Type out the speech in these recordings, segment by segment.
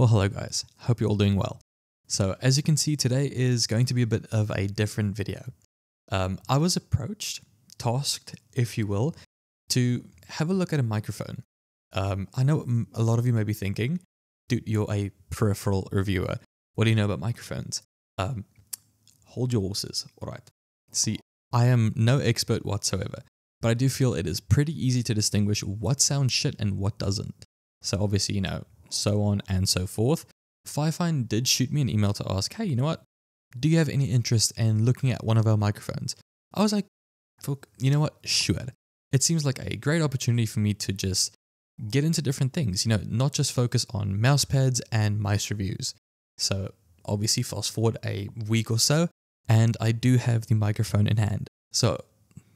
Well, hello guys, hope you're all doing well. So as you can see, today is going to be a bit of a different video. I was tasked, if you will, to have a look at a microphone. I know a lot of you may be thinking, dude, you're a peripheral reviewer. What do you know about microphones? Hold your horses, alright. See, I am no expert whatsoever, but I do feel it is pretty easy to distinguish what sounds shit and what doesn't. So obviously, so on and so forth. FiFine did shoot me an email to ask, hey, you know what? Do you have any interest in looking at one of our microphones? I was like, fuck, you know what? Sure. It seems like a great opportunity for me to just get into different things, not just focus on Mousepads and mice reviews. So obviously fast forward a week or so, and I do have the microphone in hand. So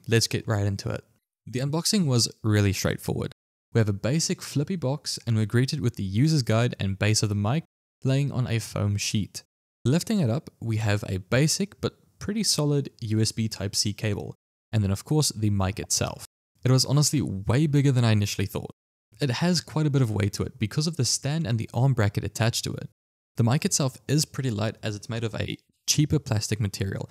let's get right into it. The unboxing was really straightforward. We have a basic flippy box and we're greeted with the user's guide and base of the mic laying on a foam sheet. Lifting it up, we have a basic but pretty solid USB Type-C cable, and then of course the mic itself. It was honestly way bigger than I initially thought. It has quite a bit of weight to it because of the stand and the arm bracket attached to it. The mic itself is pretty light as it's made of a cheaper plastic material.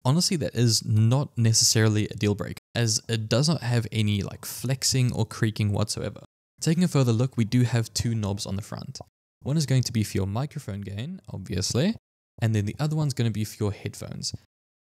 Honestly, that is not necessarily a deal breaker, as it does not have any flexing or creaking whatsoever. Taking a further look, we do have two knobs on the front. One is going to be for your microphone gain, obviously, and then the other one's going to be for your headphones.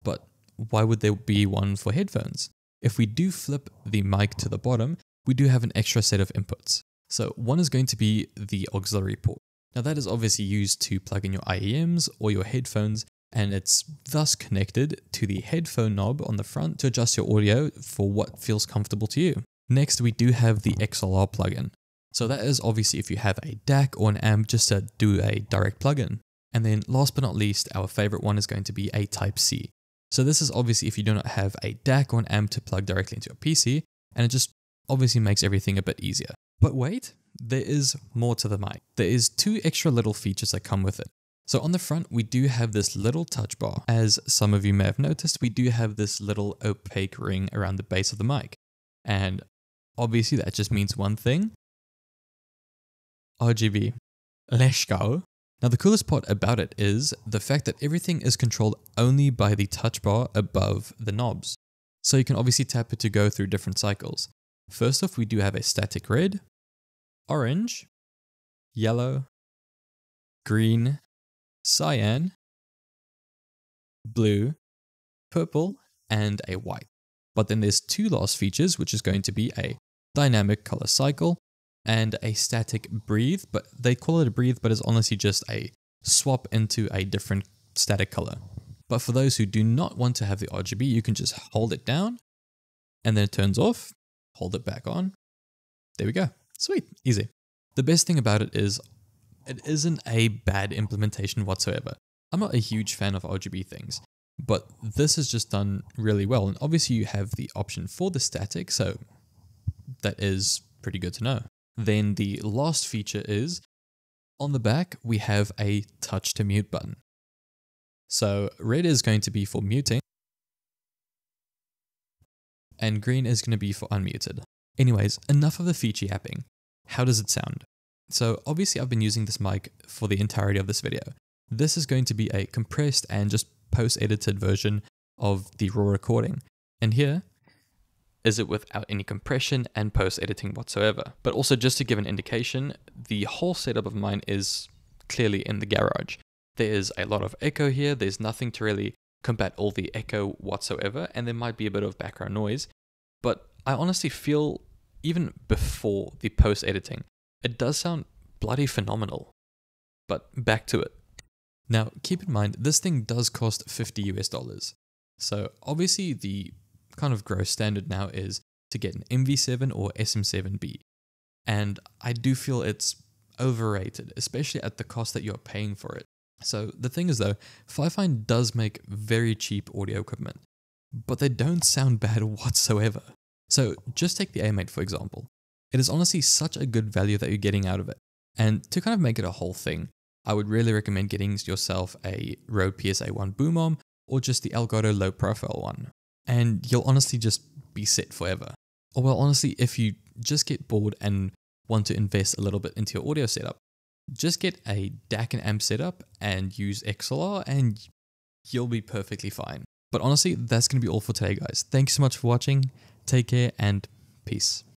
But why would there be one for headphones? If we do flip the mic to the bottom, we do have an extra set of inputs. So one is going to be the auxiliary port. Now that is obviously used to plug in your IEMs or your headphones, and it's thus connected to the headphone knob on the front to adjust your audio for what feels comfortable to you. Next, we do have the XLR plugin. So that is obviously if you have a DAC or an amp, just to do a direct plugin. And then last but not least, our favorite one is going to be a Type-C. So this is obviously if you do not have a DAC or an amp to plug directly into your PC, and it just obviously makes everything a bit easier. But wait, there is more to the mic. There is two extra little features that come with it. So on the front, we do have this little touch bar. As some of you may have noticed, we do have this little opaque ring around the base of the mic. And obviously that just means one thing. RGB. Let's go. Now the coolest part about it is the fact that everything is controlled only by the touch bar above the knobs. So you can obviously tap it to go through different cycles. First off, we do have a static red, orange, yellow, green, cyan, blue, purple, and a white. But then there's two last features, which is going to be a dynamic color cycle and a static breathe, but they call it a breathe, but it's honestly just a swap into a different static color. But for those who do not want to have the RGB, you can just hold it down and then it turns off, hold it back on. There we go. Sweet, easy. The best thing about it is it isn't a bad implementation whatsoever. I'm not a huge fan of RGB things, but this is just done really well. And obviously you have the option for the static, so that is pretty good to know. Then the last feature is, on the back, we have a touch to mute button. So red is going to be for muting, and green is going to be for unmuted. Anyways, enough of the feature yapping. How does it sound? So obviously I've been using this mic for the entirety of this video. This is going to be a compressed and just post-edited version of the raw recording. And here is it without any compression and post-editing whatsoever. But also just to give an indication, the whole setup of mine is clearly in the garage. There is a lot of echo here. There's nothing to really combat all the echo whatsoever. And there might be a bit of background noise. But I honestly feel, even before the post-editing, it does sound bloody phenomenal. But back to it. Now, keep in mind, this thing does cost $50 US. So obviously the kind of gross standard now is to get an MV7 or SM7B. And I do feel it's overrated, especially at the cost that you're paying for it. So the thing is though, FiFine does make very cheap audio equipment, but they don't sound bad whatsoever. So just take the AM8 for example. It is honestly such a good value that you're getting out of it. And to kind of make it a whole thing, I would really recommend getting yourself a Rode PSA1 boom arm or just the Elgato low profile one. And you'll honestly just be set forever. Or well, honestly, if you just get bored and want to invest a little bit into your audio setup, Just get a DAC and amp setup and use XLR and you'll be perfectly fine. But honestly, that's going to be all for today, guys. Thank you so much for watching. Take care and peace.